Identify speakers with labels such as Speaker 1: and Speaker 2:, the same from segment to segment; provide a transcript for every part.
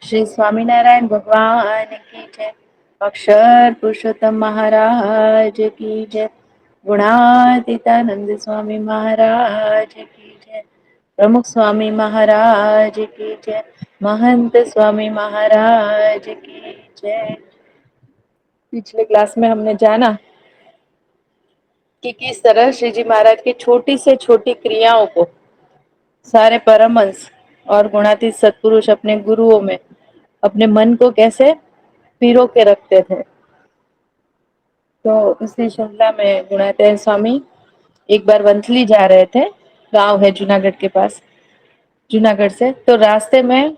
Speaker 1: श्री स्वामीनारायण भगवान की जय। अक्षर पुरुषोत्तम महाराज की जय। गुणातीतानंद स्वामी महाराज की जय। प्रमुख स्वामी महाराज की जय। महंत स्वामी महाराज की जय। पिछले क्लास में हमने जाना कि किस तरह श्री जी महाराज की छोटी से छोटी क्रियाओं को सारे परमहंस और गुणातीत सत्पुरुष अपने गुरुओं में अपने मन को कैसे पिरो के रखते थे। तो उसी श्रृंखला में गुणातीत स्वामी एक बार वंथली जा रहे थे, गांव है जूनागढ़ के पास, जूनागढ़ से। तो रास्ते में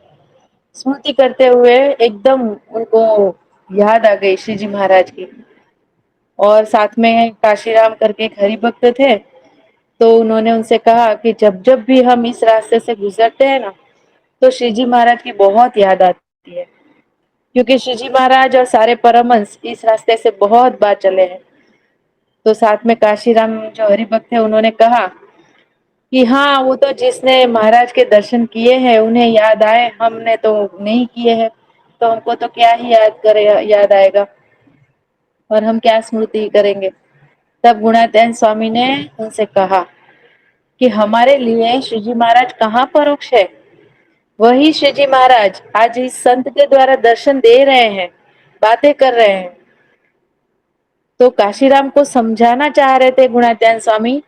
Speaker 1: स्मृति करते हुए एकदम उनको याद आ गई श्री जी महाराज की। और साथ में काशीराम करके एक हरिभक्त थे, तो उन्होंने उनसे कहा कि जब जब भी हम इस रास्ते से गुजरते हैं ना, तो श्री जी महाराज की बहुत याद आती है, क्योंकि श्री जी महाराज और सारे परमहंस इस रास्ते से बहुत बार चले हैं। तो साथ में काशीराम जो हरिभक्त थे, उन्होंने कहा कि हाँ, वो तो जिसने महाराज के दर्शन किए हैं उन्हें याद आए, हमने तो नहीं किए हैं, तो हमको तो क्या ही याद आएगा, और हम क्या स्मृति करेंगे। तब गुणातीत स्वामी ने उनसे कहा कि हमारे लिए श्री जी महाराज कहाँ परोक्ष है, वही श्री जी महाराज आज इस संत के द्वारा दर्शन दे रहे हैं, बातें कर रहे हैं। तो काशीराम को समझाना चाह रहे थे गुणातीत स्वामी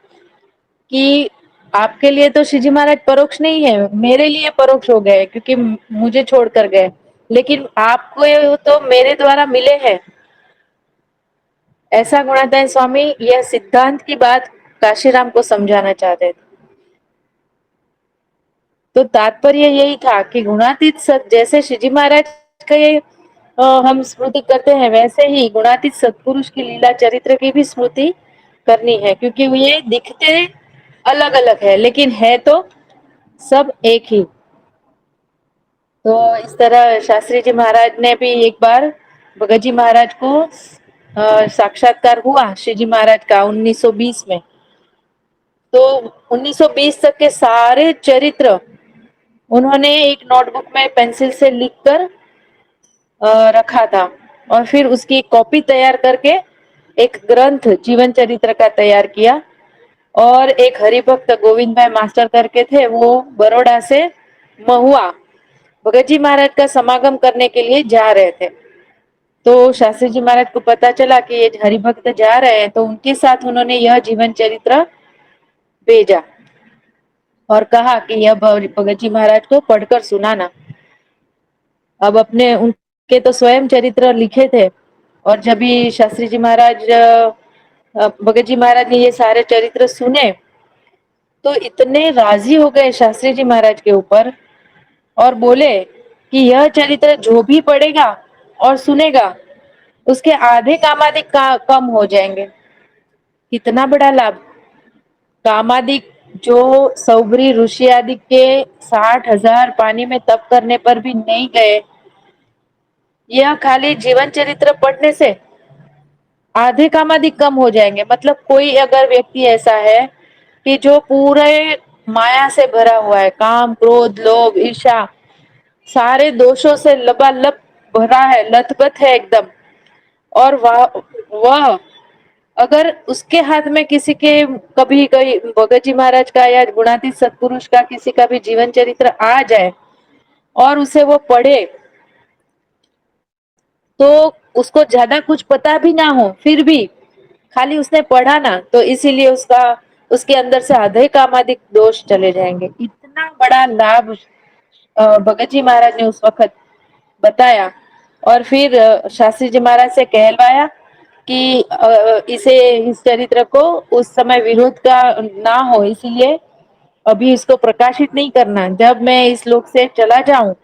Speaker 1: कि आपके लिए तो श्री जी महाराज परोक्ष नहीं है, मेरे लिए परोक्ष हो गए, क्योंकि मुझे छोड़कर गए, लेकिन आपको तो मेरे द्वारा मिले हैं। ऐसा गुणातीत स्वामी यह सिद्धांत की बात काशीराम को समझाना चाहते थे। तो तात्पर्य यही था कि गुणातीत सत जैसे श्री जी महाराज का ये हम स्मृति करते हैं, वैसे ही गुणातीत सत्पुरुष की लीला चरित्र की भी स्मृति करनी है, क्योंकि ये दिखते अलग अलग है लेकिन है तो सब एक ही। तो इस तरह शास्त्री जी महाराज ने भी एक बार भगत जी महाराज को साक्षात्कार हुआ श्री जी महाराज का 1920 में। तो 1920 तक के सारे चरित्र उन्होंने एक नोटबुक में पेंसिल से लिखकर रखा था, और फिर उसकी कॉपी तैयार करके एक ग्रंथ जीवन चरित्र का तैयार किया। और एक हरिभक्त गोविंद भाई मास्टर करके थे, वो बड़ौदा से महुआ भगत जी महाराज का समागम करने के लिए जा रहे थे। तो शास्त्री जी महाराज को पता चला कि ये हरिभक्त जा रहे हैं, तो उनके साथ उन्होंने यह जीवन चरित्र भेजा और कहा कि यह भगत जी महाराज को पढ़कर सुनाना। अब अपने उनके तो स्वयं चरित्र लिखे थे, और जब भी शास्त्री जी महाराज भगत जी महाराज ने ये सारे चरित्र सुने, तो इतने राजी हो गए शास्त्री जी महाराज के ऊपर, और बोले कि यह चरित्र जो भी पढ़ेगा और सुनेगा उसके आधे कामादिक कम हो जाएंगे। कितना बड़ा लाभ! कामादिक जो सौभरी ऋषि आदि के 60,000 पानी में तप करने पर भी नहीं गए, यह खाली जीवन चरित्र पढ़ने से आधे कामादिक कम हो जाएंगे। मतलब कोई अगर व्यक्ति ऐसा है कि जो पूरे माया से भरा हुआ है, काम क्रोध लोभ ईर्ष्या सारे दोषों से लबालब भरा है, लथपथ है एकदम, और वह अगर उसके हाथ में किसी के कभी कोई भगत जी महाराज का या गुणातीत सत्पुरुष का किसी का भी जीवन चरित्र आ जाए और उसे वो पढ़े, तो उसको ज्यादा कुछ पता भी ना हो, फिर भी खाली उसने पढ़ा ना, तो इसीलिए उसका उसके अंदर से आधे कामादिक दोष चले जाएंगे। इतना बड़ा लाभ भगत जी महाराज ने उस वक्त बताया। और फिर शास्त्री जी महाराज से कहलवाया कि इसे इस चरित्र को उस समय विरोध का ना हो, इसीलिए अभी इसको प्रकाशित नहीं करना, जब मैं इस लोक से चला जाऊं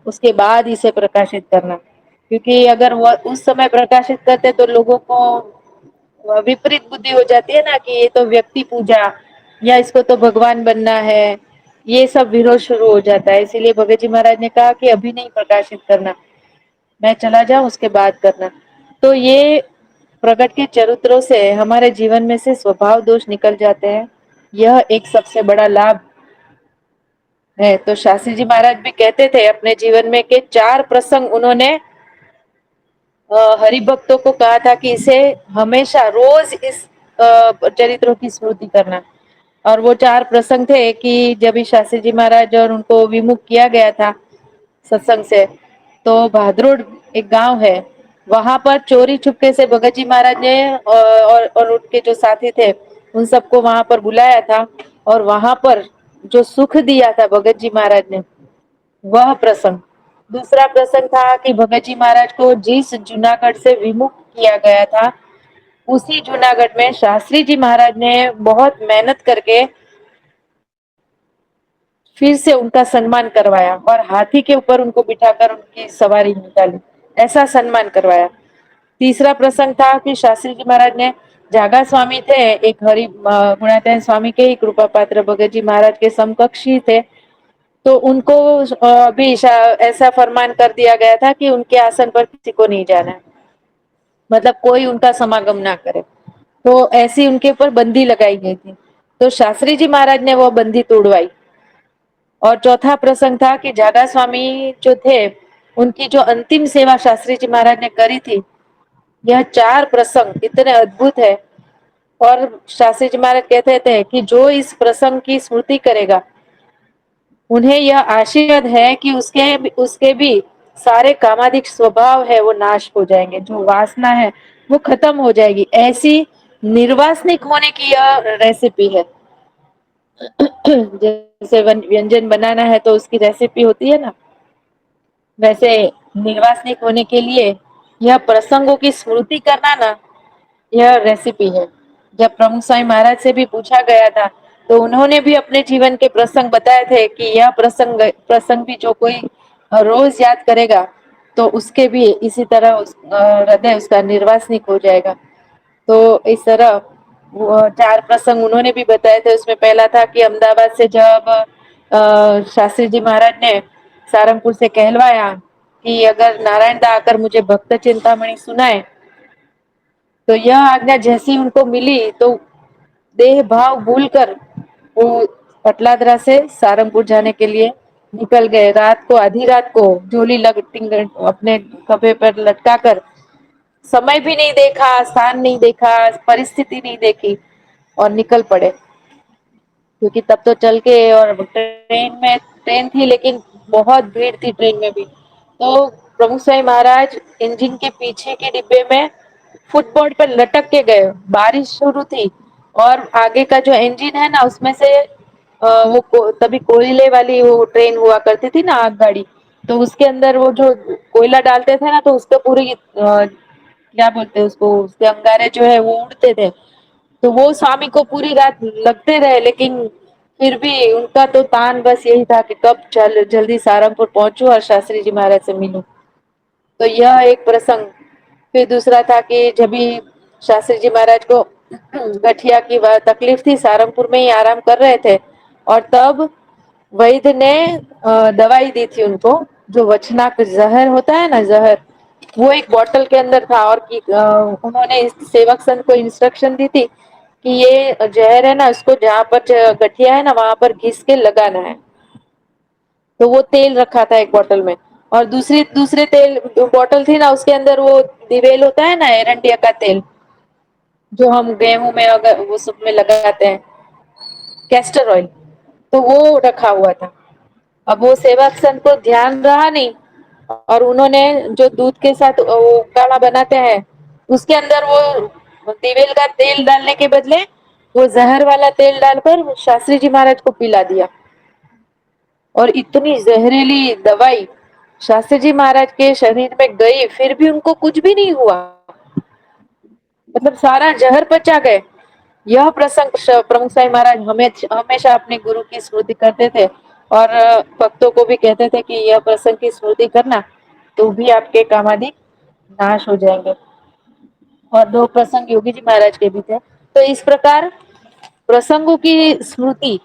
Speaker 1: उसके बाद इसे प्रकाशित करना, क्योंकि अगर वह उस समय प्रकाशित करते तो लोगों को विपरीत बुद्धि हो जाती है ना, कि ये तो व्यक्ति पूजा या इसको तो भगवान बनना है, ये सब विरोध शुरू हो जाता है। इसीलिए भगत जी महाराज ने कहा कि अभी नहीं प्रकाशित करना, मैं चला जाऊं उसके बाद करना। तो ये प्रकट के चरित्रों से हमारे जीवन में से स्वभाव दोष निकल जाते हैं, यह एक सबसे बड़ा लाभ है। तो शास्त्री जी महाराज भी कहते थे अपने जीवन में कि 4 प्रसंग उन्होंने हरि भक्तों को कहा था कि इसे हमेशा रोज इस चरित्रों की स्मृति करना। और वो 4 प्रसंग थे कि जब भी शास्त्री जी महाराज और उनको विमुख किया गया था सत्संग से, तो भादरोड एक गांव है, वहां पर चोरी छुपके से भगत जी महाराज ने और उनके जो साथी थे उन सबको वहां पर बुलाया था। और वहां पर जो सुख दिया था भगत जी महाराज ने, वह प्रसंग। दूसरा प्रसंग था कि भगत जी महाराज को जिस जूनागढ़ से विमुख किया गया था, उसी जूनागढ़ में शास्त्री जी महाराज ने बहुत मेहनत करके फिर से उनका सम्मान करवाया और हाथी के ऊपर उनको बिठाकर उनकी सवारी निकाली, ऐसा सम्मान करवाया। तीसरा प्रसंग था कि शास्त्री जी महाराज ने, जागा स्वामी थे एक हरि गुणातीत स्वामी के ही कृपा पात्र भगत जी महाराज के समकक्षी थे, तो उनको भी ऐसा फरमान कर दिया गया था कि उनके आसन पर किसी को नहीं जाना है, मतलब कोई उनका समागम ना करे। तो ऐसी उनके ऊपर बंदी लगाई गई थी, तो शास्त्री जी महाराज ने वो बंदी तोड़वाई। और चौथा प्रसंग था कि जागा स्वामी जो थे, उनकी जो अंतिम सेवा शास्त्री जी महाराज ने करी थी। यह 4 प्रसंग इतने अद्भुत है। और शास्त्री जी महाराज कहते थे कि जो इस प्रसंग की स्मृति करेगा, उन्हें यह आशीर्वाद है कि उसके भी सारे कामादिक स्वभाव है वो नाश हो जाएंगे, जो वासना है वो खत्म हो जाएगी। ऐसी निर्वासनिक होने की यह रेसिपी है। जैसे व्यंजन बनाना है तो उसकी रेसिपी होती है ना, वैसे निर्वासनिक होने के लिए यह प्रसंगों की स्मृति करना ना, यह रेसिपी है। जब प्रमुख स्वामी महाराज से भी पूछा गया था, तो उन्होंने भी अपने जीवन के प्रसंग बताए थे कि यह प्रसंग भी जो कोई रोज याद करेगा, तो उसके भी इसी तरह हृदय उसका निर्वासनिक हो जाएगा। तो इस तरह वो 4 प्रसंग उन्होंने भी बताए थे। उसमें पहला था कि अहमदाबाद से जब शास्त्री जी महाराज ने सारंगपुर से कहलवाया कि अगर नारायण दा आकर मुझे भक्त चिंतामणि सुनाए, तो यह आज्ञा जैसी उनको मिली तो देह भाव भूलकर वो पटलादरा से सारंगपुर जाने के लिए निकल गए। रात को, आधी रात को झोली अपने खभे पर लटका कर, समय भी नहीं देखा, स्थान नहीं देखा, परिस्थिति नहीं देखी और निकल पड़े। क्योंकि तब तो चल के, और ट्रेन थी लेकिन बहुत भीड़ थी ट्रेन में भी। तो प्रमुख स्वामी महाराज इंजन के पीछे के डिब्बे में फुटबोर्ड पर लटक के गए। बारिश शुरू थी और आगे का जो इंजन है ना, उसमें से तभी कोयले वाली वो ट्रेन हुआ करती थी ना, आग गाड़ी। तो उसके अंदर वो जो कोयला डालते थे ना, तो उसका पूरी क्या बोलते हैं उसको, उसके अंगारे जो है वो उड़ते थे। तो वो स्वामी को पूरी रात लगते रहे, लेकिन फिर भी उनका तो तान बस यही था कि कब जल्दी सारंगपुर पहुंचूं और शास्त्री जी महाराज से मिलूं। तो यह एक प्रसंग। फिर दूसरा था कि जब भी शास्त्री जी महाराज को गठिया की तकलीफ थी, सारंगपुर में ही आराम कर रहे थे, और तब वैद्य ने दवाई दी थी उनको, जो वचनाक जहर होता है ना, जहर, वो एक बोतल के अंदर था। और उन्होंने इस सेवक संत को इंस्ट्रक्शन दी थी कि ये जहर है ना, उसको जहाँ पर गठिया है ना, वहां पर घिस के लगाना है। तो वो तेल रखा था एक बोतल में, और दूसरे तेल बोतल थी ना, उसके अंदर वो दिवेल होता है ना, एरंडिया का तेल, जो हम गेहूं में अगर वो सब में लगाते हैं, कैस्टर ऑयल, तो वो रखा हुआ था। अब वो सेवक संत को ध्यान रहा नहीं, और उन्होंने जो दूध के साथ वो काढ़ा बनाते हैं, उसके अंदर वो दिवेल का तेल डालने के बदले वो जहर वाला तेल डालकर शास्त्री जी महाराज को पिला दिया। और इतनी जहरीली दवाई शास्त्री जी महाराज के शरीर में गई, फिर भी उनको कुछ भी नहीं हुआ, मतलब सारा जहर पचा गए। यह प्रसंग प्रमुख साई महाराज हमेशा अपने गुरु की स्मृति करते थे, और भक्तों को भी कहते थे कि यह प्रसंग की स्मृति करना, तो भी आपके कामादि नाश हो जाएंगे। और 2 प्रसंग योगी जी महाराज के भी थे। तो इस प्रकार प्रसंगों की स्मृति,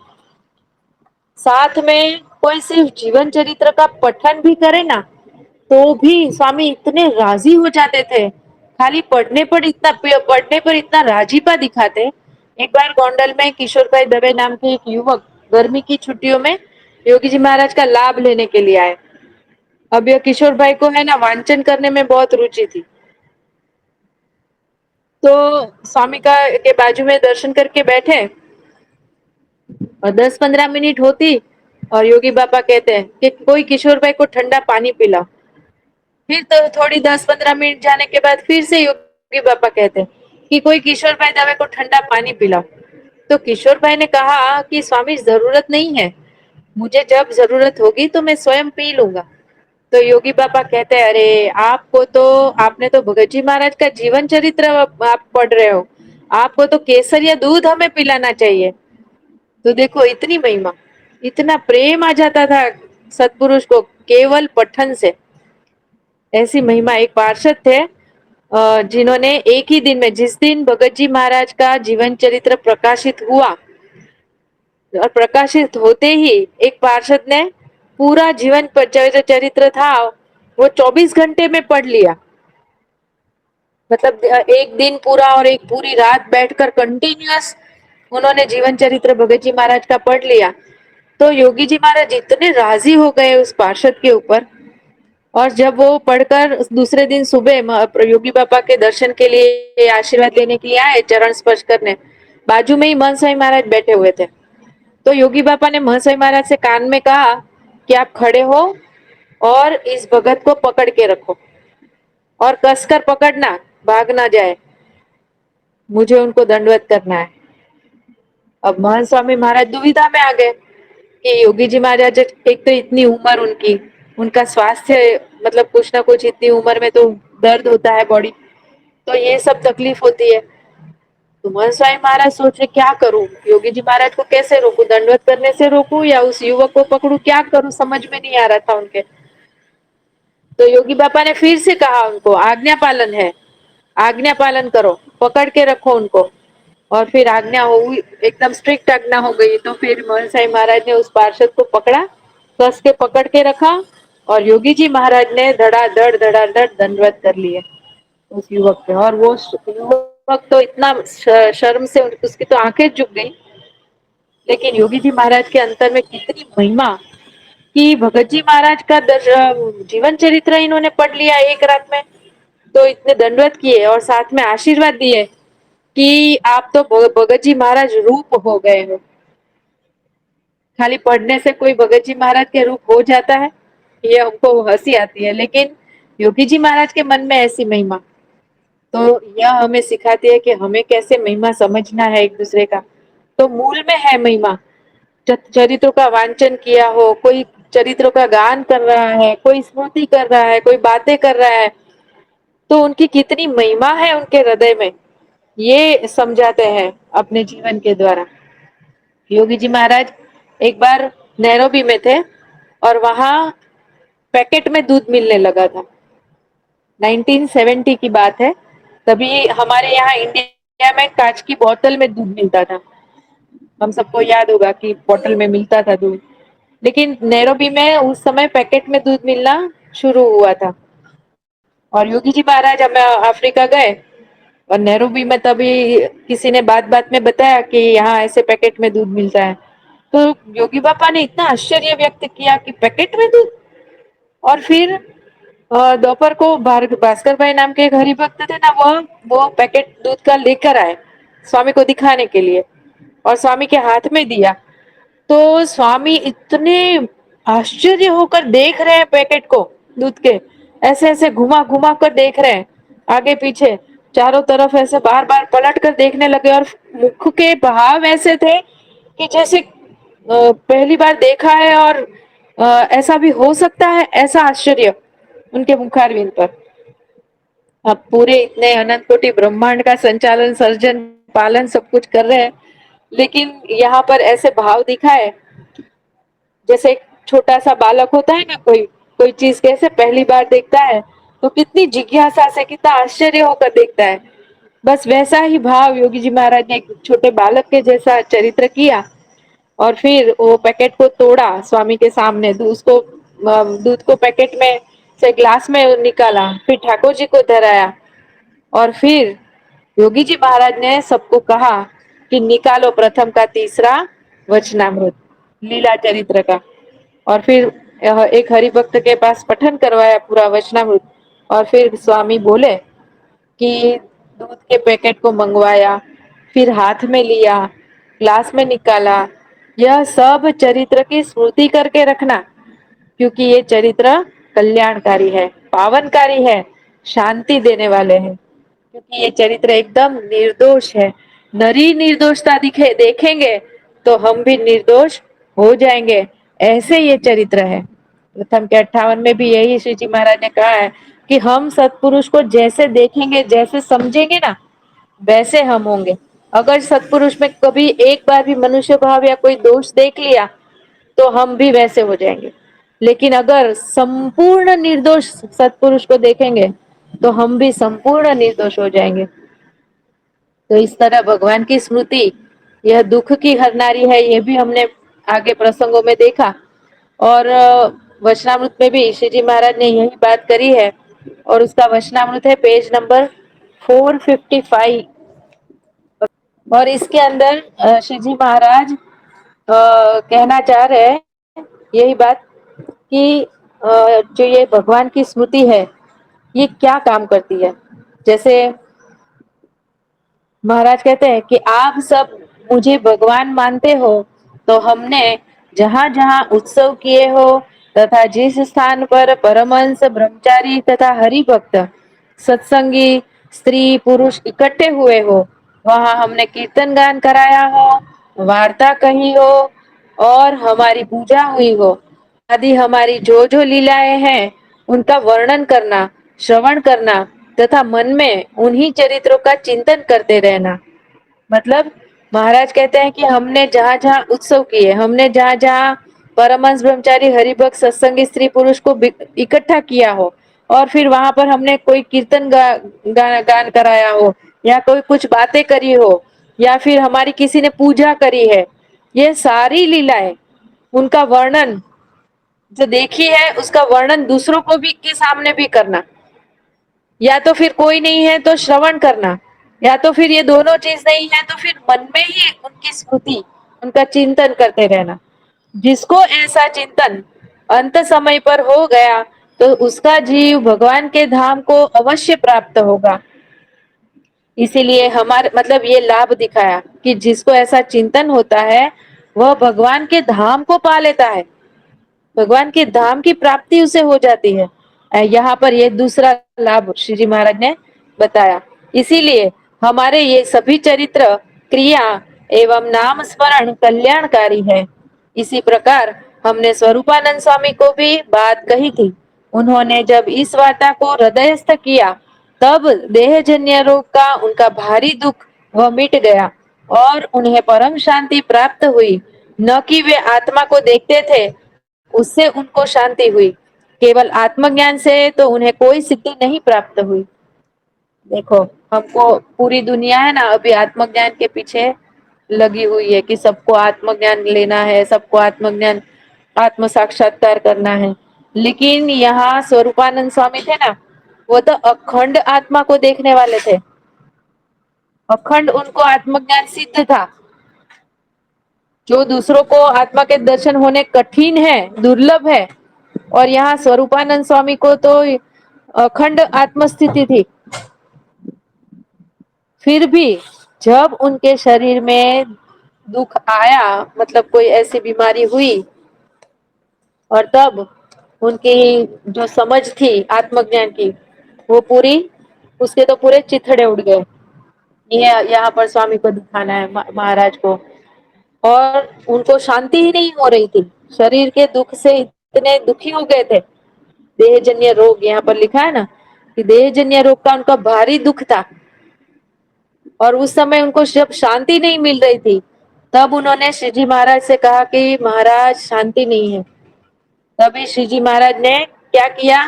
Speaker 1: साथ में कोई सिर्फ जीवन चरित्र का पठन भी करे ना, तो भी स्वामी इतने राजी हो जाते थे। खाली पढ़ने पर इतना राजीपा दिखाते। एक बार गोंडल में किशोर भाई दवे नाम के एक युवक गर्मी की छुट्टियों में योगी जी महाराज का लाभ लेने के लिए आए। अब यह किशोर भाई को है ना वांचन करने में बहुत रुचि थी। तो स्वामी का के बाजू में दर्शन करके बैठे और 10-15 मिनट होती और योगी बाबा कहते हैं कि कोई किशोर भाई को ठंडा पानी पिलाओ। फिर तो थोड़ी 10-15 मिनट जाने के बाद फिर से योगी बाबा कहते हैं कि कोई किशोर भाई दवे को ठंडा पानी पिलाओ। तो किशोर भाई ने कहा कि स्वामी जरूरत नहीं है, मुझे जब जरूरत होगी तो मैं स्वयं पी लूंगा। तो योगी बाबा कहते हैं अरे आपको तो आपने तो भगत जी महाराज का जीवन चरित्र आप पढ़ रहे हो, आपको तो केसर या दूध हमें पिलाना चाहिए। तो देखो इतनी महिमा, इतना प्रेम आ जाता था सतपुरुष को केवल पठन से। ऐसी महिमा एक पार्षद थे जिन्होंने एक ही दिन में, जिस दिन भगत जी महाराज का जीवन चरित्र प्रकाशित हुआ और प्रकाशित होते ही एक पार्षद ने पूरा जीवन चरित्र था वो 24 घंटे में पढ़ लिया। मतलब एक दिन पूरा और एक पूरी रात बैठकर कंटिन्यूअस उन्होंने जीवन चरित्र भगत जी महाराज का पढ़ लिया। तो योगी जी महाराज इतने राजी हो गए उस पार्षद के ऊपर। और जब वो पढ़कर दूसरे दिन सुबह योगी बाबा के दर्शन के लिए आशीर्वाद लेने के लिए आए, चरण स्पर्श करने, बाजू में ही महंत स्वामी महाराज बैठे हुए थे। तो योगी बाबा ने महंत स्वामी महाराज से कान में कहा कि आप खड़े हो और इस भगत को पकड़ के रखो और कसकर पकड़ना, भाग ना जाए, मुझे उनको दंडवत करना है। अब महंत स्वामी महाराज दुविधा में आ गए कि योगी जी महाराज एक तो इतनी उम्र उनकी, उनका स्वास्थ्य मतलब कुछ ना कुछ इतनी उम्र में तो दर्द होता है बॉडी, तो ये सब तकलीफ होती है। तो महंत स्वामी महाराज सोचे क्या करूं, योगी जी महाराज को कैसे रोकूं, दंडवत करने से रोकूं या उस युवक को पकड़ूं, क्या करूं समझ में नहीं आ रहा था उनके। तो योगी बाबा ने फिर से कहा उनको आज्ञा पालन है, आज्ञा पालन करो, पकड़ के रखो उनको। और फिर आज्ञा हुई, एकदम स्ट्रिक्ट आज्ञा हो गई। तो फिर मोहन साई महाराज ने उस पार्षद को पकड़ा, कस के पकड़ के रखा और योगी जी महाराज ने धड़ाधड़ दंडवत कर लिए उस युवक पे। और वो युवक तो इतना शर्म से उसकी तो आंखें झुक गई। लेकिन योगी जी महाराज के अंतर में कितनी महिमा कि भगत जी महाराज का जीवन चरित्र इन्होंने पढ़ लिया एक रात में, तो इतने दंडवत किए और साथ में आशीर्वाद दिए कि आप तो भगत जी महाराज रूप हो गए हो। खाली पढ़ने से कोई भगत जी महाराज के रूप हो जाता है, ये हमको हंसी आती है, लेकिन योगी जी महाराज के मन में ऐसी महिमा। तो यह हमें सिखाती है कि हमें कैसे महिमा समझना है एक दूसरे का। तो मूल में है महिमा। चरित्रों का वांचन किया हो, कोई चरित्रों का गान कर रहा है, कोई स्मृति कर रहा है, कोई बातें कर रहा है, तो उनकी कितनी महिमा है उनके हृदय में, ये समझाते हैं अपने जीवन के द्वारा। योगी जी महाराज एक बार नैरोबी में थे और वहां पैकेट में दूध मिलने लगा था। 1970 की बात है। तभी हमारे यहाँ इंडिया में कांच की बोतल में दूध मिलता था, हम सबको याद होगा कि बोतल में मिलता था दूध। लेकिन नैरोबी में उस समय पैकेट में दूध मिलना शुरू हुआ था। और योगी जी महाराज हमें अफ्रीका गए और नैरोबी में तभी किसी ने बात बात में बताया कि यहाँ ऐसे पैकेट में दूध मिलता है। तो योगी बापा ने इतना आश्चर्य व्यक्त किया कि पैकेट में दूध। और फिर दोपहर को भास्कर भाई नाम के एक हरिभक्त थे ना, वो पैकेट दूध का लेकर आए स्वामी को दिखाने के लिए और स्वामी के हाथ में दिया। तो स्वामी इतने आश्चर्य होकर देख रहे हैं पैकेट को दूध के, ऐसे ऐसे घुमा घुमा कर देख रहे हैं, आगे पीछे चारों तरफ ऐसे बार बार पलट कर देखने लगे। और मुख के भाव ऐसे थे कि जैसे पहली बार देखा है और ऐसा भी हो सकता है, ऐसा आश्चर्य उनके मुखारविंद पर। अब पूरे इतने अनंत कोटि ब्रह्मांड का संचालन, सर्जन, पालन सब कुछ कर रहे हैं, लेकिन यहाँ पर ऐसे भाव दिखाए जैसे एक छोटा सा बालक होता है ना, कोई कोई चीज कैसे पहली बार देखता है तो कितनी जिज्ञासा से, कितना आश्चर्य होकर देखता है, बस वैसा ही भाव योगी जी महाराज ने एक छोटे बालक के जैसा चरित्र किया। और फिर वो पैकेट को तोड़ा स्वामी के सामने, उसको दूध को पैकेट में से ग्लास में निकाला, फिर ठाकुर जी को धराया और फिर योगी जी महाराज ने सबको कहा कि निकालो प्रथम का तीसरा वचनामृत, लीला चरित्र का। और फिर एक हरिभक्त के पास पठन करवाया पूरा वचनामृत। और फिर स्वामी बोले कि दूध के पैकेट को मंगवाया, फिर हाथ में लिया, ग्लास में निकाला, यह सब चरित्र की स्मृति करके रखना, क्योंकि ये चरित्र कल्याणकारी है, पावनकारी है, शांति देने वाले हैं। क्योंकि ये चरित्र एकदम निर्दोष है। नरी निर्दोषता दिखे देखेंगे तो हम भी निर्दोष हो जाएंगे, ऐसे ये चरित्र है। प्रथम के 58 में भी यही श्री जी महाराज ने कहा है कि हम सत्पुरुष को जैसे देखेंगे, जैसे समझेंगे ना, वैसे हम होंगे। अगर सत्पुरुष में कभी एक बार भी मनुष्य भाव या कोई दोष देख लिया तो हम भी वैसे हो जाएंगे। लेकिन अगर संपूर्ण निर्दोष सत्पुरुष को देखेंगे तो हम भी संपूर्ण निर्दोष हो जाएंगे। तो इस तरह भगवान की स्मृति यह दुख की हरनारी है, ये भी हमने आगे प्रसंगों में देखा। और वचनामृत में भी श्री जी महाराज ने यही बात करी है। और उसका वचनामृत है पेज नंबर 455। और इसके अंदर श्री जी महाराज कहना चाह रहे हैं यही बात कि जो ये भगवान की स्मृति है ये क्या काम करती है। जैसे महाराज कहते हैं कि आप सब मुझे भगवान मानते हो, तो हमने जहां जहां उत्सव किए हो तथा जिस स्थान पर परमहंस ब्रह्मचारी तथा हरि भक्त सत्संगी स्त्री पुरुष इकट्ठे हुए हो, वहां हमने कीर्तन गान कराया हो, वार्ता कही हो और हमारी पूजा हुई हो आदि हमारी जो जो लीलाएं हैं उनका वर्णन करना, श्रवण करना तथा मन में उन्हीं चरित्रों का चिंतन करते रहना। मतलब महाराज कहते हैं कि हमने जहां जहां उत्सव किए, हमने जहां जहां परमहंस ब्रह्मचारी हरिभक्त सत्संगी स्त्री पुरुष को इकट्ठा किया हो और फिर वहां पर हमने कोई कीर्तन गान कराया हो या कोई कुछ बातें करी हो या फिर हमारी किसी ने पूजा करी है, ये सारी लीलाएं उनका वर्णन जो देखी है उसका वर्णन दूसरों को भी के सामने भी करना, या तो फिर कोई नहीं है तो श्रवण करना, या तो फिर ये दोनों चीज नहीं है तो फिर मन में ही उनकी स्मृति उनका चिंतन करते रहना। जिसको ऐसा चिंतन अंत समय पर हो गया तो उसका जीव भगवान के धाम को अवश्य प्राप्त होगा। इसीलिए हमारे मतलब ये लाभ दिखाया कि जिसको ऐसा चिंतन होता है वह भगवान के धाम को पा लेता है, भगवान के धाम की प्राप्ति उसे हो जाती है। यहाँ पर ये दूसरा लाभ श्री जी महाराज ने बताया। इसीलिए हमारे ये सभी चरित्र क्रिया एवं नाम स्मरण कल्याणकारी है। इसी प्रकार हमने स्वरूपानंद स्वामी को भी बात कही थी। उन्होंने जब इस वार्ता को हृदयस्थ किया तब देहजन्य रोग का उनका भारी दुख वह मिट गया और उन्हें परम शांति प्राप्त हुई। न कि वे आत्मा को देखते थे, उससे उनको शांति हुई, केवल आत्मज्ञान से तो उन्हें कोई सिद्धि नहीं प्राप्त हुई। देखो हमको पूरी दुनिया है ना अभी आत्मज्ञान के पीछे लगी हुई है कि सबको आत्मज्ञान लेना है, सबको आत्मज्ञान आत्म साक्षात्कार करना है। लेकिन यहाँ स्वरूपानंद स्वामी थे ना, वो तो अखंड आत्मा को देखने वाले थे, अखंड उनको आत्मज्ञान सिद्ध था। जो दूसरों को आत्मा के दर्शन होने कठिन है, दुर्लभ है, और यहाँ स्वरूपानंद स्वामी को तो अखंड आत्मस्थिति थी। फिर भी जब उनके शरीर में दुख आया, मतलब कोई ऐसी बीमारी हुई, और तब उनकी जो समझ थी आत्मज्ञान की वो पूरी, उसके तो पूरे चिथड़े उड़ गए। ये यहाँ पर स्वामी को दिखाना है महाराज को। और उनको शांति ही नहीं हो रही थी, शरीर के दुख से इतने दुखी हो गए थे। देहजन्य रोग यहाँ पर लिखा है ना कि देहजन्य रोग का उनका भारी दुख था। और उस समय उनको जब शांति नहीं मिल रही थी तब उन्होंने श्री जी महाराज से कहा कि महाराज शांति नहीं है। तभी श्री जी महाराज ने क्या किया,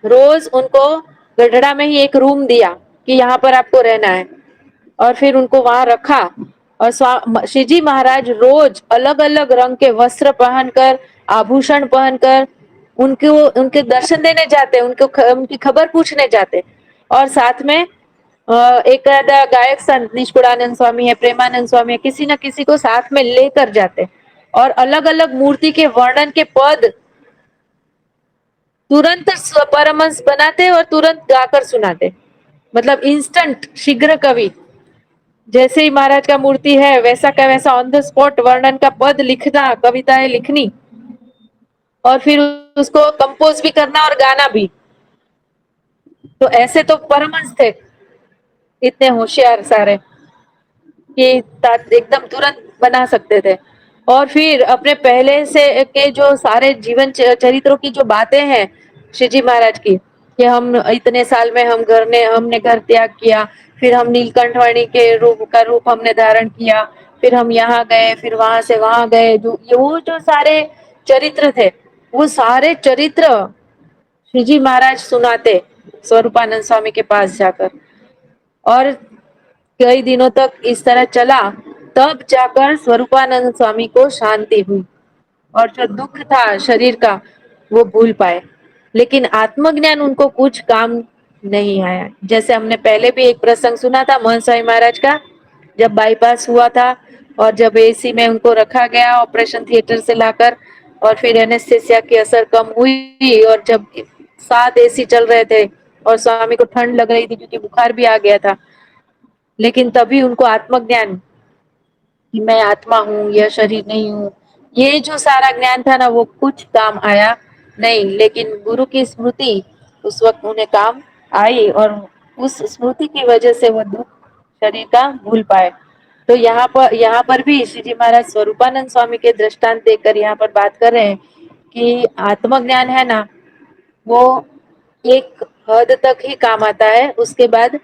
Speaker 1: रोज उनको गढ़ड़ा में ही एक रूम दिया कि यहाँ पर आपको रहना है, और फिर उनको वहां रखा। और श्री जी महाराज रोज अलग अलग रंग के वस्त्र पहनकर, आभूषण पहनकर उनको उनके दर्शन देने जाते, उनको उनकी खबर पूछने जाते। और साथ में एक गायक संत निष्कुड़ानंद स्वामी है, प्रेमानंद स्वामी है, किसी न किसी को साथ में लेकर जाते। और अलग अलग मूर्ति के वर्णन के पद तुरंत परमहंस बनाते और तुरंत गाकर सुनाते, मतलब इंस्टेंट, शीघ्र कवि। जैसे ही महाराज का मूर्ति है वैसा का वैसा ऑन द स्पॉट वर्णन का पद लिखना, कविताएं लिखनी, और फिर उसको कंपोज भी करना और गाना भी। तो ऐसे तो परमहंस थे, इतने होशियार सारे, कि एकदम तुरंत बना सकते थे। और फिर अपने पहले से के जो सारे जीवन चरित्रों की जो बातें हैं श्री जी महाराज की, कि हम इतने साल में हमने घर त्याग किया, फिर हम नीलकंठ वाणी के रूप हमने धारण किया, फिर हम यहाँ गए, फिर वहां से वहां गए, वो जो सारे चरित्र थे, वो सारे चरित्र श्री जी महाराज सुनाते स्वरूपानंद स्वामी के पास जाकर। और कई दिनों तक इस तरह चला, तब जाकर स्वरूपानंद स्वामी को शांति हुई और जो दुख था शरीर का वो भूल पाए। लेकिन आत्मज्ञान उनको कुछ काम नहीं आया। जैसे हमने पहले भी एक प्रसंग सुना था मोहन स्वामी महाराज का, जब बाईपास हुआ था और जब एसी में उनको रखा गया ऑपरेशन थिएटर से लाकर, और फिर एनेस्थेसिया की असर कम हुई, और जब 7 एसी चल रहे थे और स्वामी को ठंड लग रही थी क्योंकि बुखार भी आ गया था, लेकिन तभी उनको आत्मज्ञान कि मैं आत्मा हूँ, यह शरीर नहीं हूँ, ये जो सारा ज्ञान था ना वो कुछ काम आया नहीं। लेकिन गुरु की स्मृति उस वक्त उन्हें काम आई, और उस स्मृति की वजह से वो दुख शरीर का भूल पाए। तो यहाँ पर भी श्री जी महाराज स्वरूपानंद स्वामी के दृष्टांत देकर यहाँ पर बात कर रहे हैं कि आत्मज्ञान है ना, वो एक हद तक ही काम आता है, उसके बाद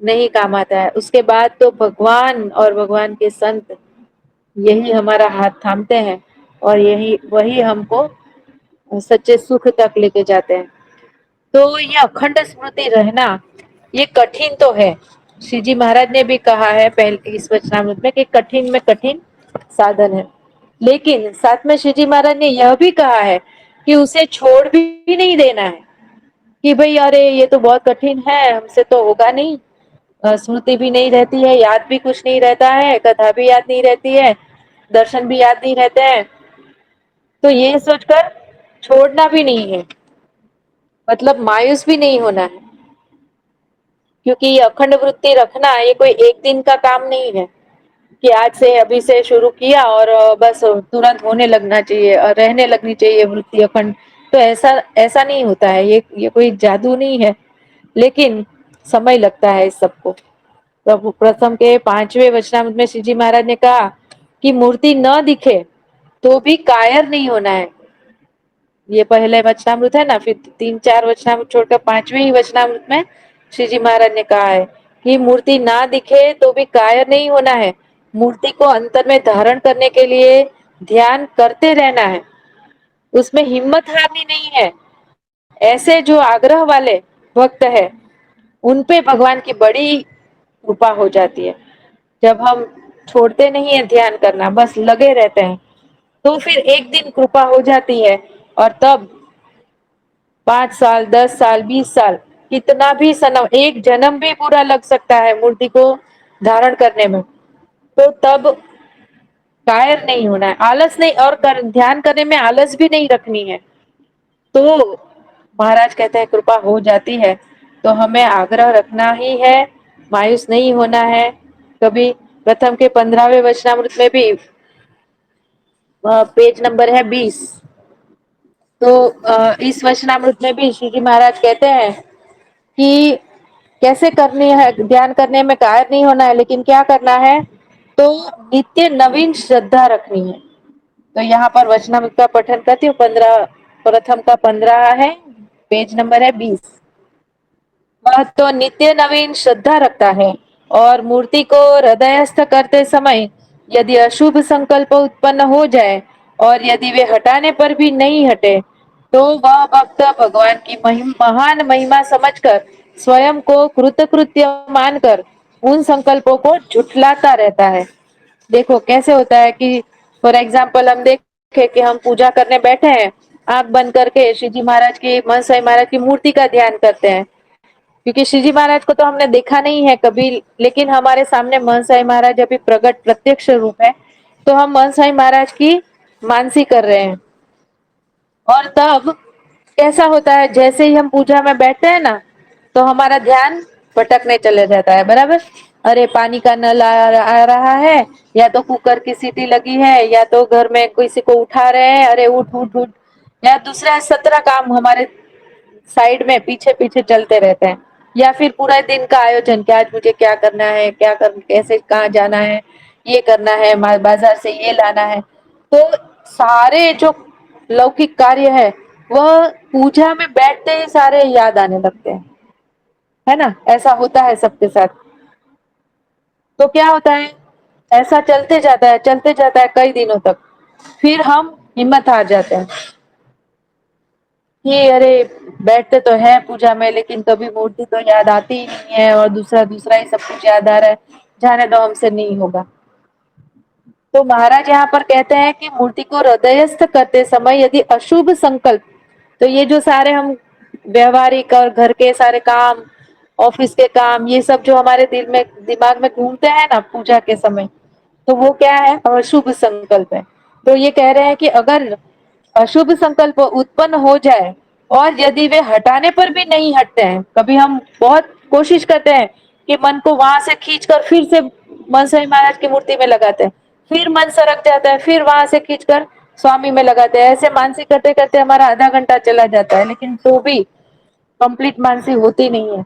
Speaker 1: नहीं काम आता है। उसके बाद तो भगवान और भगवान के संत यही हमारा हाथ थामते हैं, और यही वही हमको सच्चे सुख तक लेके जाते हैं। तो ये अखंड स्मृति रहना ये कठिन तो है। श्री जी महाराज ने भी कहा है पहले इस वचनामृत में कि कठिन में कठिन साधन है, लेकिन साथ में श्री जी महाराज ने यह भी कहा है कि उसे छोड़ भी नहीं देना है, कि भाई अरे ये तो बहुत कठिन है, हमसे तो होगा नहीं, स्मृति भी नहीं रहती है, याद भी कुछ नहीं रहता है, कथा भी याद नहीं रहती है, दर्शन भी याद नहीं रहते हैं, तो ये सोचकर छोड़ना भी नहीं है, मतलब मायूस भी नहीं होना है। क्योंकि ये अखंड वृत्ति रखना ये कोई एक दिन का काम नहीं है कि आज से अभी से शुरू किया और बस तुरंत होने लगना चाहिए और रहने लगनी चाहिए वृत्ति अखंड। तो ऐसा ऐसा नहीं होता है, ये कोई जादू नहीं है, लेकिन समय लगता है इस सबको। प्रभु प्रथम के 5वें वचनामृत में श्री जी महाराज ने कहा कि मूर्ति न दिखे तो भी कायर नहीं होना है। ये पहले वचनामृत है ना, फिर 3-4 वचनामृत छोड़कर 5वें ही वचनामृत में श्री जी महाराज ने कहा है कि मूर्ति ना दिखे तो भी कायर नहीं होना है। मूर्ति को अंतर में धारण करने के लिए ध्यान करते रहना है, उसमें हिम्मत हारनी नहीं है। ऐसे जो आग्रह वाले भक्त है उन पे भगवान की बड़ी कृपा हो जाती है। जब हम छोड़ते नहीं है ध्यान करना, बस लगे रहते हैं, तो फिर एक दिन कृपा हो जाती है, और तब 5 साल 10 साल 20 साल कितना भी सनम, एक जन्म भी पूरा लग सकता है मूर्ति को धारण करने में। तो तब कायर नहीं होना है, आलस नहीं, और ध्यान करने में आलस भी नहीं रखनी है। तो महाराज कहते हैं कृपा हो जाती है, तो हमें आग्रह रखना ही है, मायूस नहीं होना है कभी। प्रथम के 15वें वचनामृत में भी पेज नंबर है 20। तो इस वचनामृत में भी श्री जी महाराज कहते हैं कि कैसे करनी है, ध्यान करने में कायर नहीं होना है, लेकिन क्या करना है, तो नित्य नवीन श्रद्धा रखनी है। तो यहाँ पर वचनामृत का पठन करती हूँ। 15 प्रथम का 15 है, पेज नंबर है 20। वह तो नित्य नवीन श्रद्धा रखता है, और मूर्ति को हृदयस्थ करते समय यदि अशुभ संकल्प उत्पन्न हो जाए और यदि वे हटाने पर भी नहीं हटे, तो वह भक्त भगवान की महान महिमा समझकर स्वयं को कृतकृत्य मानकर उन संकल्पों को झुठलाता रहता है। देखो कैसे होता है कि फॉर एग्जाम्पल हम देखे कि हम पूजा करने बैठे हैं, आंख बंद करके श्री जी महाराज की, मन साई महाराज की मूर्ति का ध्यान करते हैं, क्योंकि श्री जी महाराज को तो हमने देखा नहीं है कभी, लेकिन हमारे सामने महन साई महाराज अभी प्रगट प्रत्यक्ष रूप है। तो हम मनसाई महाराज की मानसी कर रहे हैं। और तब कैसा होता है, जैसे ही हम पूजा में बैठते हैं ना, तो हमारा ध्यान भटकने चले जाता है, बराबर। अरे पानी का नल आ रहा है, या तो कुकर की सीटी लगी है, या तो घर में किसी को उठा रहे हैं, अरे उठ उठ उठ, या दूसरा 17 काम हमारे साइड में पीछे पीछे चलते रहते हैं। या फिर पूरा दिन का आयोजन, कि आज मुझे क्या करना है, क्या कर, कैसे कहाँ जाना है, ये करना है, बाजार से ये लाना है। तो सारे जो लौकिक कार्य है वह पूजा में बैठते ही सारे याद आने लगते हैं, है ना। ऐसा होता है सबके साथ। तो क्या होता है, ऐसा चलते जाता है कई दिनों तक। फिर हम हिम्मत हार जाते हैं कि अरे बैठते तो है पूजा में, लेकिन कभी मूर्ति तो याद आती ही नहीं है, और दूसरा दूसरा ही सब कुछ याद आ रहा है, जाने दो, हमसे नहीं होगा। तो महाराज यहाँ पर कहते हैं कि मूर्ति को हृदयस्थ करते समय यदि अशुभ संकल्प, तो ये जो सारे हम व्यवहारिक और घर के सारे काम, ऑफिस के काम, ये सब जो हमारे दिल में दिमाग में घूमते हैं ना पूजा के समय, तो वो क्या है, अशुभ संकल्प है। तो ये कह रहे हैं कि अगर अशुभ संकल्प उत्पन्न हो जाए, और यदि वे हटाने पर भी नहीं हटते हैं, कभी हम बहुत कोशिश करते हैं कि मन को वहां से खींचकर फिर से मनसाई महाराज की मूर्ति में लगाते हैं, फिर मन सरक जाता है, फिर वहां से खींचकर स्वामी में लगाते हैं, ऐसे मानसी करते करते हमारा आधा घंटा चला जाता है, लेकिन तो भी कंप्लीट मानसी होती नहीं है।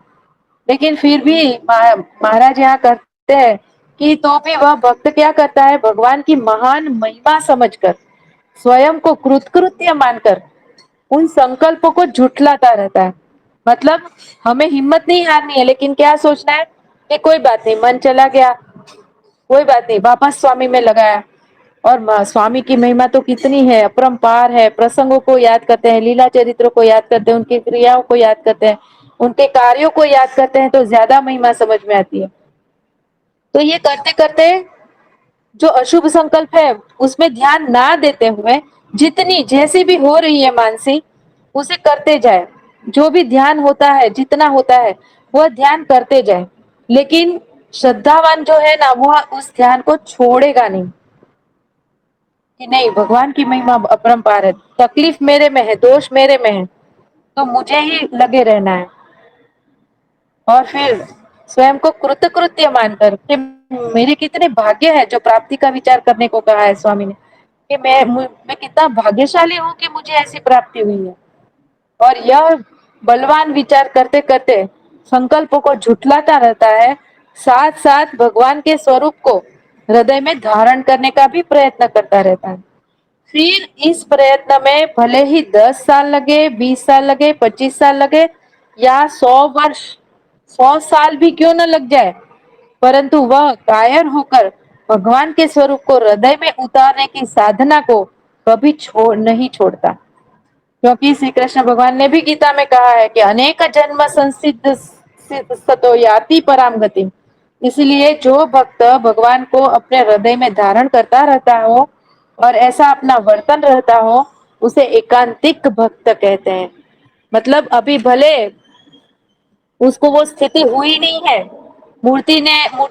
Speaker 1: लेकिन फिर भी महाराज यहाँ करते हैं कि तो भी वह भक्त क्या करता है, भगवान की महान महिमा समझकर, स्वयं को कृतकृत्य मानकर उन संकल्पों को झुठलाता रहता है। मतलब हमें हिम्मत नहीं हारनी है, लेकिन क्या सोचना है कि कोई बात नहीं, मन चला गया, कोई बात नहीं, वापस स्वामी में लगाया। और स्वामी की महिमा तो कितनी है, अपरंपार है। प्रसंगों को याद करते हैं, लीला चरित्रों को याद करते हैं, उनकी क्रियाओं को याद करते हैं, उनके कार्यों को याद करते हैं, तो ज्यादा महिमा समझ में आती है। तो ये करते करते जो अशुभ संकल्प है उसमें ध्यान ना देते हुए, जितनी जैसी भी हो रही है मानसी, उसे करते जाए। जो भी ध्यान होता है, जितना होता है, वह ध्यान करते जाए। लेकिन श्रद्धावान जो है ना, वह उस ध्यान को छोड़ेगा नहीं, कि नहीं भगवान की महिमा अपरंपार है, तकलीफ मेरे में है, दोष मेरे में है, तो मुझे ही लगे रहना है। और फिर स्वयं को कृतकृत्य मानकर कि मेरे कितने भाग्य है, जो प्राप्ति का विचार करने को कहा है स्वामी ने, कि मैं कितना भाग्यशाली हूँ कि मुझे ऐसी प्राप्ति हुई है। और यह बलवान विचार करते करते संकल्पों को झुठलाता रहता है, साथ साथ भगवान के स्वरूप को हृदय में धारण करने का भी प्रयत्न करता रहता है। फिर इस प्रयत्न में भले ही 10 साल लगे, 20 साल लगे, 25 साल लगे, या 100 वर्ष, 100 साल भी क्यों न लग जाए, परंतु वह कायर होकर भगवान के स्वरूप को हृदय में उतारने की साधना को कभी नहीं छोड़ता। क्योंकि श्री कृष्ण भगवान ने भी गीता में कहा है कि अनेक जन्म संसिद्ध सतो याति पराम गति। इसलिए जो भक्त भगवान को अपने हृदय में धारण करता रहता हो और ऐसा अपना वर्तन रहता हो, उसे एकांतिक भक्त कहते हैं। मतलब अभी भले उसको वो स्थिति हुई नहीं है, मूर्ति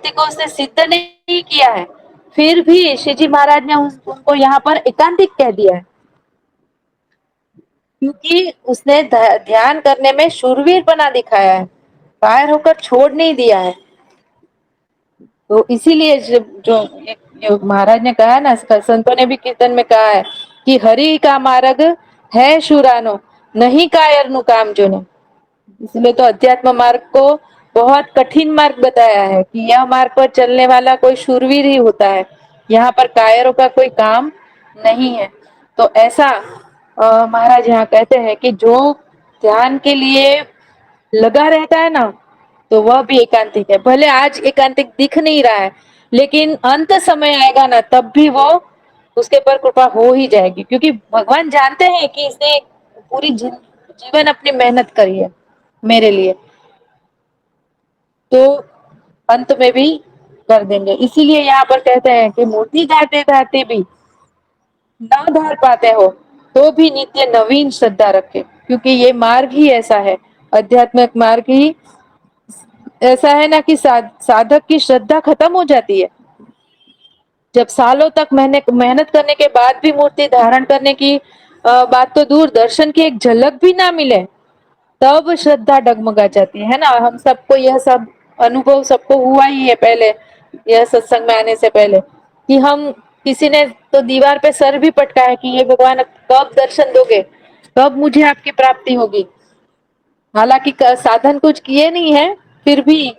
Speaker 1: को उसने सिद्ध नहीं किया है, फिर भी श्री जी महाराज ने उनको यहाँ पर एकांतिक कह दिया है, क्योंकि उसने ध्यान करने में शूरवीर बना दिखाया है, कायर होकर छोड़ नहीं दिया है। तो इसीलिए जो महाराज ने कहा है ना, संतों ने भी कीर्तन में कहा है कि हरि का मार्ग है शूरानो, नहीं कायर नु काम जो ने। इसलिए तो अध्यात्म मार्ग को बहुत कठिन मार्ग बताया है, कि यह मार्ग पर चलने वाला कोई शूरवीर ही होता है, यहाँ पर कायरों का कोई काम नहीं है। तो ऐसा महाराज यहाँ कहते हैं कि जो ध्यान के लिए लगा रहता है ना, तो वह भी एकांतिक है। भले आज एकांतिक दिख नहीं रहा है, लेकिन अंत समय आएगा ना, तब भी वो उसके पर कृपा हो ही जाएगी, क्योंकि भगवान जानते हैं कि इसने पूरी जीवन अपनी मेहनत करी है मेरे लिए, तो अंत में भी कर देंगे। इसीलिए यहाँ पर कहते हैं कि मूर्ति गाते गाते भी न धार पाते हो, तो भी नित्य नवीन श्रद्धा रखे, क्योंकि ये मार्ग ही ऐसा है, आध्यात्मिक मार्ग ही ऐसा है ना, कि साधक की श्रद्धा खत्म हो जाती है, जब सालों तक मेहनत मेहनत करने के बाद भी मूर्ति धारण करने की बात तो दूर, दर्शन की एक झलक भी ना मिले, तब श्रद्धा डगमगा जाती है ना। हम सबको यह सब अनुभव सबको हुआ ही है पहले, यह सत्संग में आने से पहले, कि हम किसी ने तो दीवार पे सर भी पटका है कि ये भगवान कब दर्शन दोगे, कब मुझे आपकी प्राप्ति होगी। हालांकि साधन कुछ किए नहीं है, फिर भी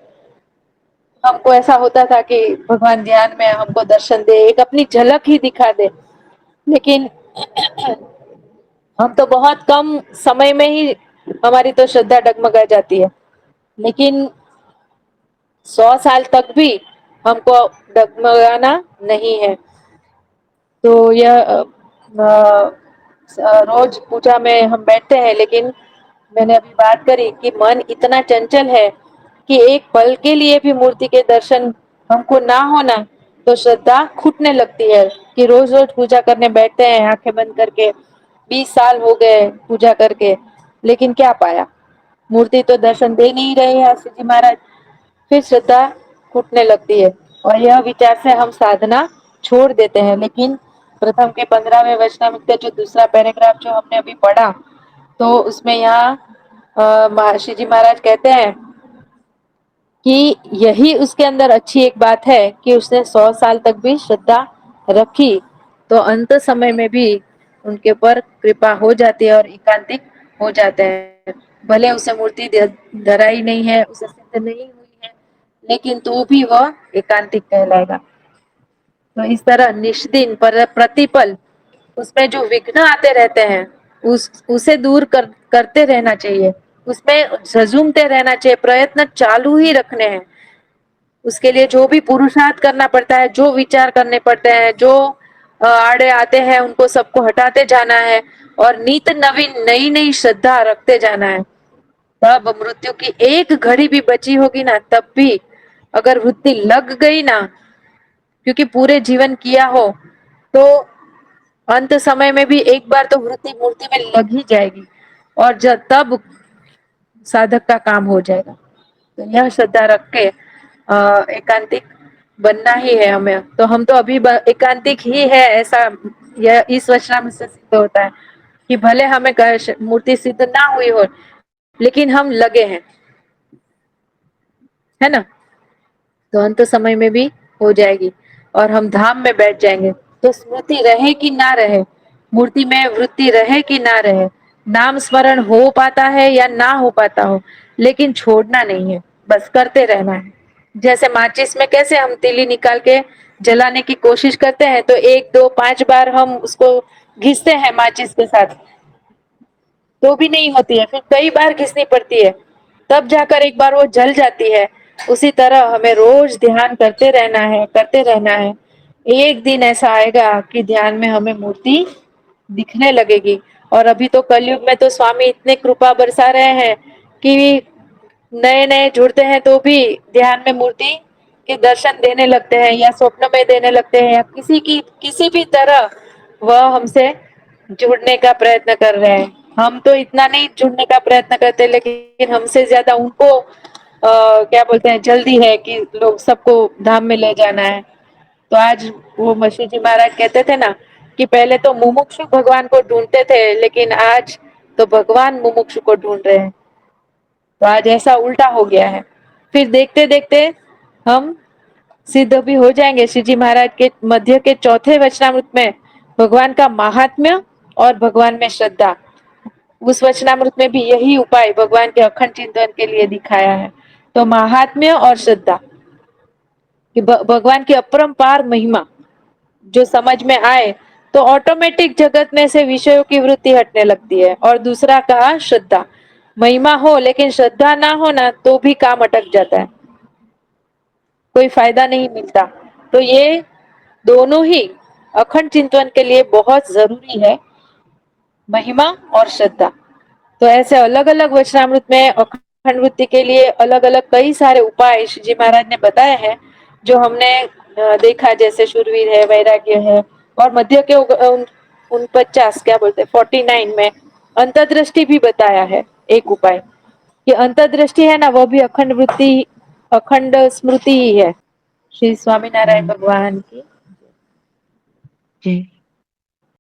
Speaker 1: हमको ऐसा होता था कि भगवान ध्यान में हमको दर्शन दे, एक अपनी झलक ही दिखा दे। लेकिन हम तो बहुत कम समय में ही हमारी तो श्रद्धा डगमगा जाती है। लेकिन 100 साल तक भी हमको डगमगाना नहीं है। तो यह रोज पूजा में हम बैठते हैं, लेकिन मैंने अभी बात करी कि मन इतना चंचल है कि एक पल के लिए भी मूर्ति के दर्शन हमको ना होना तो श्रद्धा घुटने लगती है। कि रोज रोज पूजा करने बैठते हैं आंखें बंद करके, 20 साल हो गए पूजा करके, लेकिन क्या पाया, मूर्ति तो दर्शन दे नहीं रहे हैं आशीष जी महाराज। फिर श्रद्धा घुटने लगती है और यह विचार से हम साधना छोड़ देते हैं। लेकिन प्रथम के 15वें वचनामृत का जो दूसरा पैराग्राफ जो हमने अभी पढ़ा, तो उसमें यहाँ महर्षि जी महाराज कहते हैं कि यही उसके अंदर अच्छी एक बात है कि उसने 100 साल तक भी श्रद्धा रखी, तो अंत समय में भी उनके ऊपर कृपा हो जाती है और एकांतिक हो जाते हैं। भले उसे मूर्ति धराई नहीं है, उसे सिद्ध नहीं हुई है, लेकिन तो भी वह एकांतिक कहलाएगा। तो इस तरह निष्दिन पर प्रतिपल उसमें जो विघ्न आते रहते हैं, उसे दूर करते रहना चाहिए, उसमें झझूमते रहना चाहिए, प्रयत्न चालू ही रखने हैं। उसके लिए जो भी पुरुषार्थ करना पड़ता है, जो विचार करने पड़ते हैं, जो आड़े आते हैं उनको सबको हटाते जाना है और नित नवीन नई नई श्रद्धा रखते जाना है। तब मृत्यु की एक घड़ी भी बची होगी ना, तब भी अगर वृत्ति लग गई ना, क्योंकि पूरे जीवन किया हो, तो अंत समय में भी एक बार तो वृत्ति मूर्ति में लग ही जाएगी और जब तब साधक का काम हो जाएगा। तो यह श्रद्धा रख के एकांतिक बनना ही है हमें। तो हम तो अभी एकांतिक ही है, ऐसा यह इस वचनामृत से सिद्ध होता है कि भले हमें मूर्ति सिद्ध ना हुई हो, लेकिन हम लगे हैं, है ना। तो अंत समय में भी हो जाएगी और हम धाम में बैठ जाएंगे। तो स्मृति रहे कि ना रहे, मूर्ति में वृत्ति रहे कि ना रहे, नाम स्मरण हो पाता है या ना हो पाता हो, लेकिन छोड़ना नहीं है, बस करते रहना है। जैसे माचिस में कैसे हम तीली निकाल के जलाने की कोशिश करते हैं, तो 1 2 5 बार हम उसको घिसते हैं माचिस के साथ, तो भी नहीं होती है, फिर कई बार घिसनी पड़ती है, तब जाकर एक बार वो जल जाती है। उसी तरह हमें रोज ध्यान करते रहना है, करते रहना है। एक दिन ऐसा आएगा कि ध्यान में हमें मूर्ति दिखने लगेगी। और अभी तो कलयुग में तो स्वामी इतने कृपा बरसा रहे हैं कि नए नए जुड़ते हैं तो भी ध्यान में मूर्ति के दर्शन देने लगते हैं, या स्वप्न में देने लगते हैं, या किसी भी तरह वह हमसे जुड़ने का प्रयत्न कर रहे हैं। हम तो इतना नहीं जुड़ने का प्रयत्न करते, लेकिन हमसे ज्यादा उनको क्या बोलते हैं, जल्दी है कि लोग सबको धाम में ले जाना है। तो आज वो मशीह जी महाराज कहते थे ना कि पहले तो मुमुक्षु भगवान को ढूंढते थे, लेकिन आज तो भगवान मुमुक्षु को ढूंढ रहे हैं। तो आज ऐसा उल्टा हो गया है। फिर देखते देखते हम सिद्ध भी हो जाएंगे। श्री जी महाराज के मध्य के चौथे वचनामृत में भगवान का महात्म्य और भगवान में श्रद्धा, उस वचनामृत में भी यही उपाय भगवान के अखंड चिंतन के लिए दिखाया है। तो महात्म्य और श्रद्धा कि भगवान की अपरंपार महिमा जो समझ में आए, तो ऑटोमेटिक जगत में से विषयों की वृत्ति हटने लगती है। और दूसरा कहा श्रद्धा, महिमा हो लेकिन श्रद्धा ना हो ना, तो भी काम अटक जाता है, कोई फायदा नहीं मिलता। तो ये दोनों ही अखंड चिंतन के लिए बहुत जरूरी है, महिमा और श्रद्धा। तो ऐसे अलग अलग वचनामृत में अखंड वृत्ति के लिए अलग अलग कई सारे उपाय श्री जी महाराज ने बताए हैं, जो हमने देखा, जैसे शूरवीर है, वैराग्य है, और मध्य के 49 क्या बोलते 49 में अंतर्दृष्टि भी बताया है एक उपाय, कि अंतर्दृष्टि है ना, वो भी अखंड वृत्ति, अखंड स्मृति ही है। श्री स्वामीनारायण भगवान की।
Speaker 2: जी।